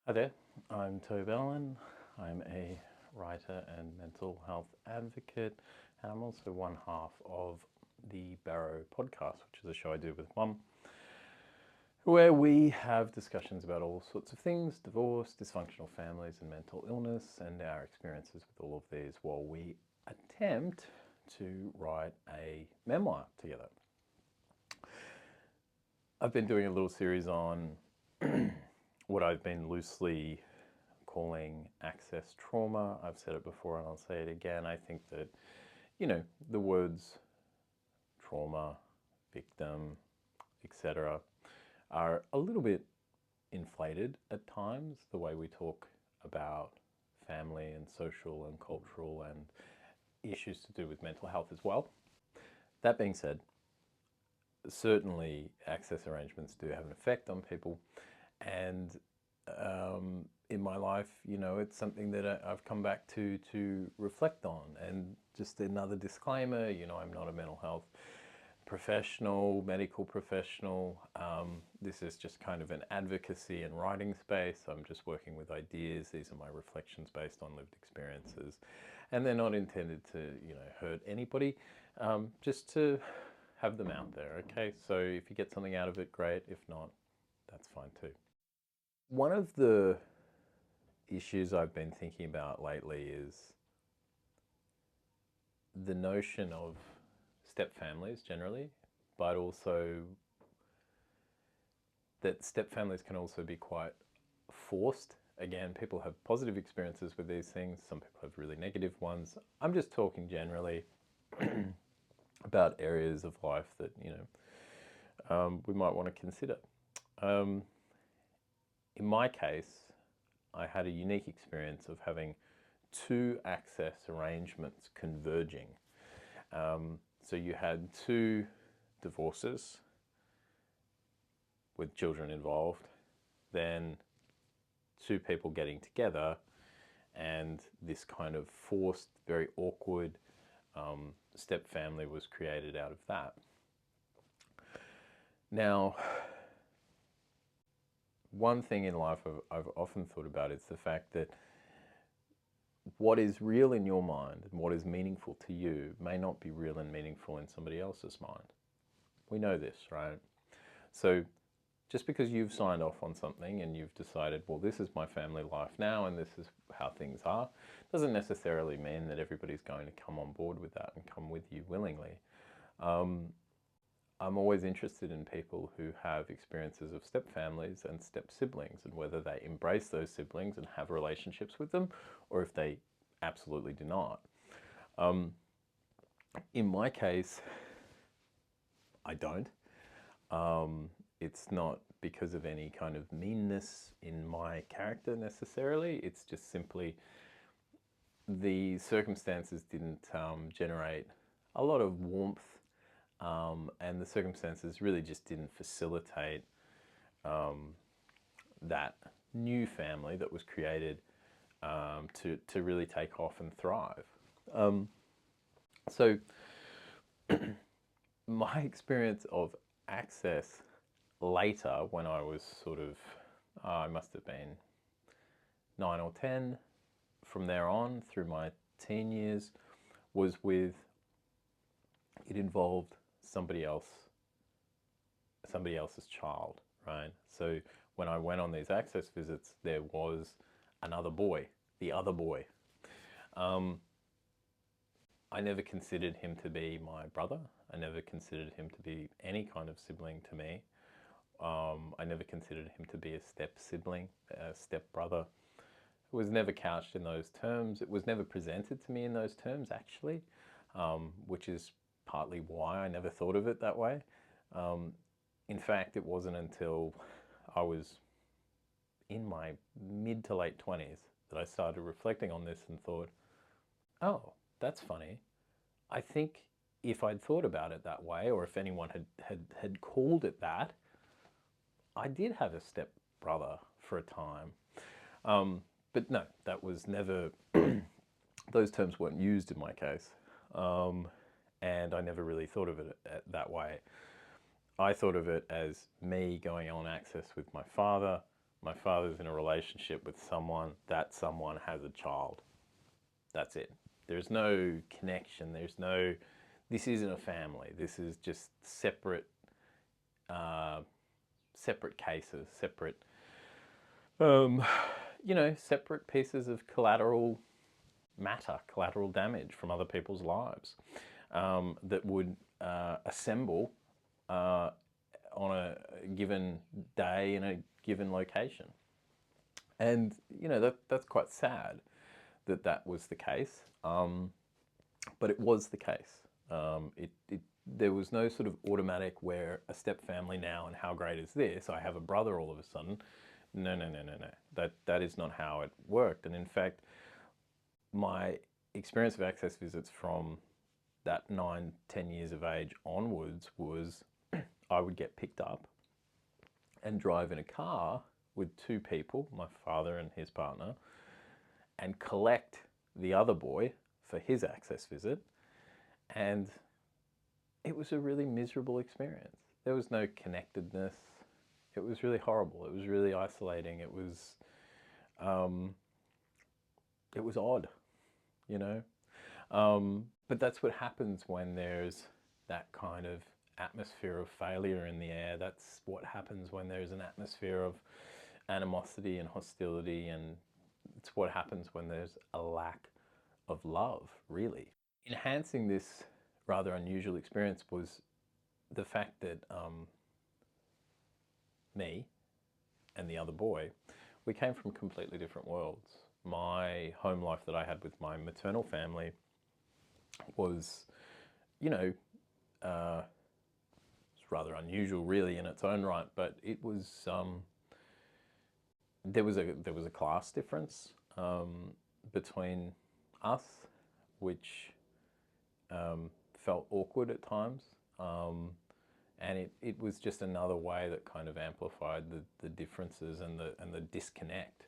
Hi there, I'm Toby Allen. I'm a writer and mental health advocate, and I'm also one half of the BARROW Podcast, which is a show I do with Mum, where we have discussions about all sorts of things: divorce, dysfunctional families, and mental illness, and our experiences with all of these while we attempt to write a memoir together. I've been doing a little series on what I've been loosely calling access trauma. I've said it before and I'll say it again. I think that, the words trauma, victim, etc. are a little bit inflated at times, the way we talk about family and social and cultural and issues to do with mental health as well. That being said, certainly access arrangements do have an effect on people, and in my life, it's something that I've come back to reflect on. And just another disclaimer, I'm not a mental health professional, medical professional. This is just kind of an advocacy and writing space. I'm just working with ideas. These are my reflections based on lived experiences, and they're not intended to, hurt anybody. Just to have them out there, okay? So if you get something out of it, great. If not, that's fine too. One of the issues I've been thinking about lately is the notion of step families generally, but also that step families can also be quite forced. Again, people have positive experiences with these things. Some people have really negative ones. I'm just talking generally about areas of life that, we might want to consider. In my case, I had a unique experience of having two access arrangements converging. So you had two divorces with children involved, then two people getting together, and this kind of forced, very awkward step family was created out of that. Now, one thing in life I've often thought about is the fact that what is real in your mind and what is meaningful to you may not be real and meaningful in somebody else's mind. We know this, right? So just because you've signed off on something and you've decided, well, this is my family life now and this is how things are, doesn't necessarily mean that everybody's going to come on board with that and come with you willingly. I'm always interested in people who have experiences of step families and step siblings, and whether they embrace those siblings and have relationships with them, or if they absolutely do not. In my case, I don't. It's not because of any kind of meanness in my character necessarily. It's just simply the circumstances didn't generate a lot of warmth, and the circumstances really just didn't facilitate that new family that was created to really take off and thrive. So my experience of access later, when I was sort of, I must have been 9 or 10, from there on through my teen years, it involved somebody else's child, right? So when I went on these access visits, there was another boy, the other boy. I never considered him to be my brother. I never considered him to be any kind of sibling to me. I never considered him to be a step sibling, a step brother. It was never couched in those terms. It was never presented to me in those terms, actually, which is partly why I never thought of it that way. In fact, it wasn't until I was in my mid to late 20s that I started reflecting on this and thought, oh, that's funny. I think if I'd thought about it that way, or if anyone had called it that, I did have a step brother for a time. But no, that was never, those terms weren't used in my case. And I never really thought of it that way. I thought of it as me going on access with my father, My father's in a relationship with someone, that someone has a child. That's it. There's no connection. There's no, this isn't a family. This is just separate, separate cases, separate, separate pieces of collateral matter, collateral damage from other people's lives that would assemble on a given day in a given location. And, that's quite sad that was the case. But it was the case. There was no sort of automatic where a step family now and how great is this? I have a brother all of a sudden. No. That is not how it worked. And in fact, my experience of access visits from that 9, 10 years of age onwards was I would get picked up and drive in a car with 2 people, my father and his partner, and collect the other boy for his access visit. And it was a really miserable experience. There was no connectedness. It was really horrible. It was really isolating. It was odd, but that's what happens when there's that kind of atmosphere of failure in the air. That's what happens when there's an atmosphere of animosity and hostility, and it's what happens when there's a lack of love, really. Enhancing this rather unusual experience was the fact that me and the other boy, we came from completely different worlds. My home life that I had with my maternal family was, it's rather unusual really in its own right, but it was, there was a class difference between us, which felt awkward at times. And it was just another way that kind of amplified the differences and the disconnect.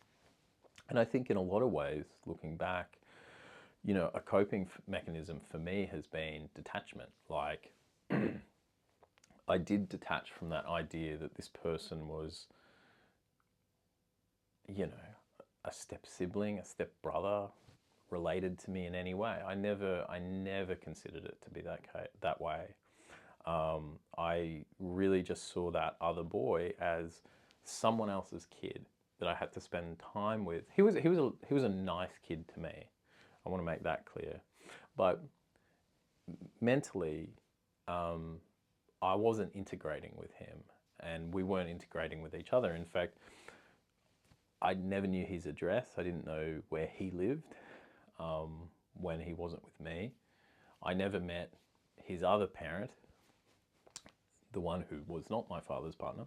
And I think in a lot of ways, looking back, a coping mechanism for me has been detachment. Like, I did detach from that idea that this person was, a step sibling, a step brother, related to me in any way. I never considered it to be that way. I really just saw that other boy as someone else's kid that I had to spend time with. He was a nice kid to me. I want to make that clear. But mentally, I wasn't integrating with him, and we weren't integrating with each other. In fact, I never knew his address. I didn't know where he lived when he wasn't with me. I never met his other parent, the one who was not my father's partner,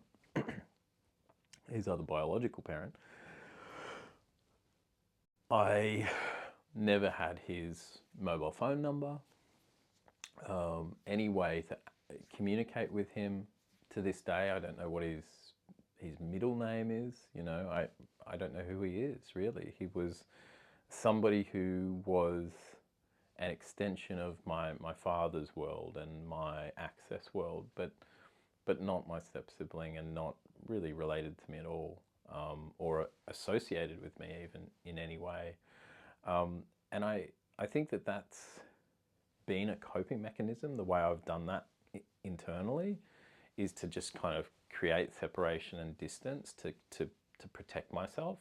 his other biological parent. I never had his mobile phone number, any way to communicate with him. To this day, I don't know what his middle name is. I don't know who he is, really. He was somebody who was an extension of my father's world and my access world, but not my step sibling, and not really related to me at all, or associated with me even in any way. And I think that that's been a coping mechanism. The way I've done that internally is to just kind of create separation and distance to protect myself.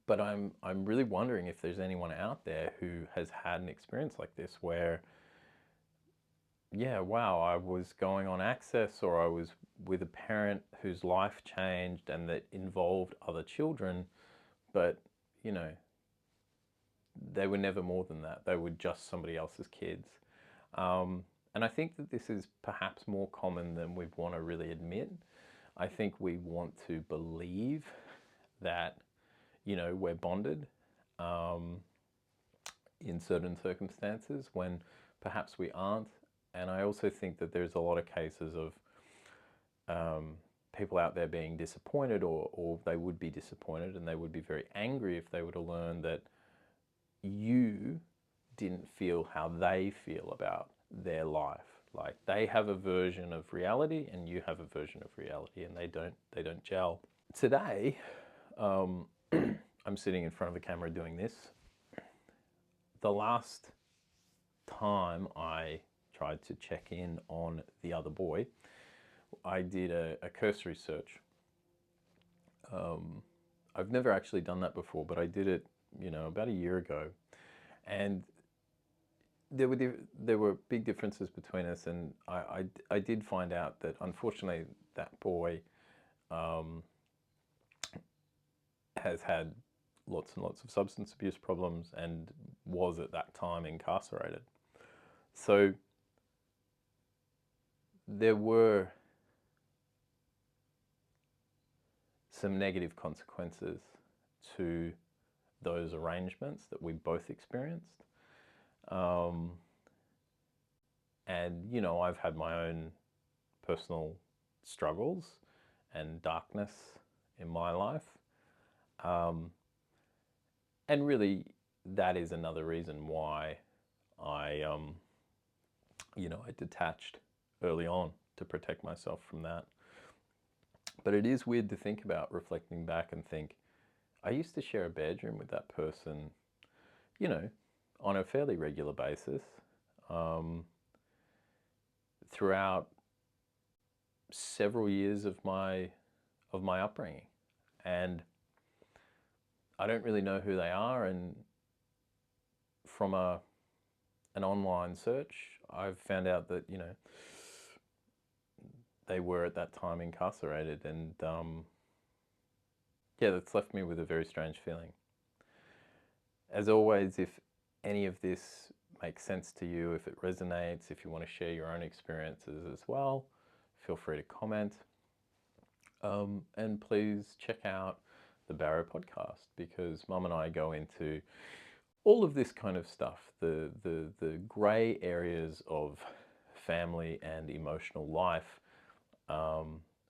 But I'm really wondering if there's anyone out there who has had an experience like this where, yeah, wow, I was going on access, or I was with a parent whose life changed and that involved other children, but, they were never more than that. They were just somebody else's kids. And I think that this is perhaps more common than we want to really admit. I think we want to believe that, we're bonded in certain circumstances when perhaps we aren't. And I also think that there's a lot of cases of people out there being disappointed, or they would be disappointed, and they would be very angry if they were to learn that you didn't feel how they feel about their life. Like they have a version of reality and you have a version of reality, and they don't gel. Today, I'm sitting in front of the camera doing this. The last time I tried to check in on the other boy, I did a cursory search. I've never actually done that before, but I did it, about a year ago, and there were big differences between us, and I did find out that unfortunately that boy has had lots and lots of substance abuse problems and was at that time incarcerated. So there were some negative consequences to those arrangements that we both experienced. And, I've had my own personal struggles and darkness in my life. And really, that is another reason why I detached early on to protect myself from that. But it is weird to think about, reflecting back and think, I used to share a bedroom with that person, on a fairly regular basis, throughout several years of my upbringing. And I don't really know who they are, and from an online search, I've found out that, they were at that time incarcerated, and that's left me with a very strange feeling. As always, if any of this makes sense to you, if it resonates, if you want to share your own experiences as well, feel free to comment. And please check out the Barrow podcast, because Mum and I go into all of this kind of stuff, the grey areas of family and emotional life.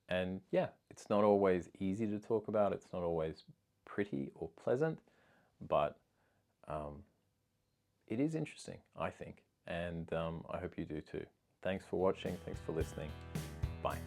And it's not always easy to talk about. It's not always pretty or pleasant, but it is interesting, I think. And I hope you do too. Thanks for watching. Thanks for listening. Bye.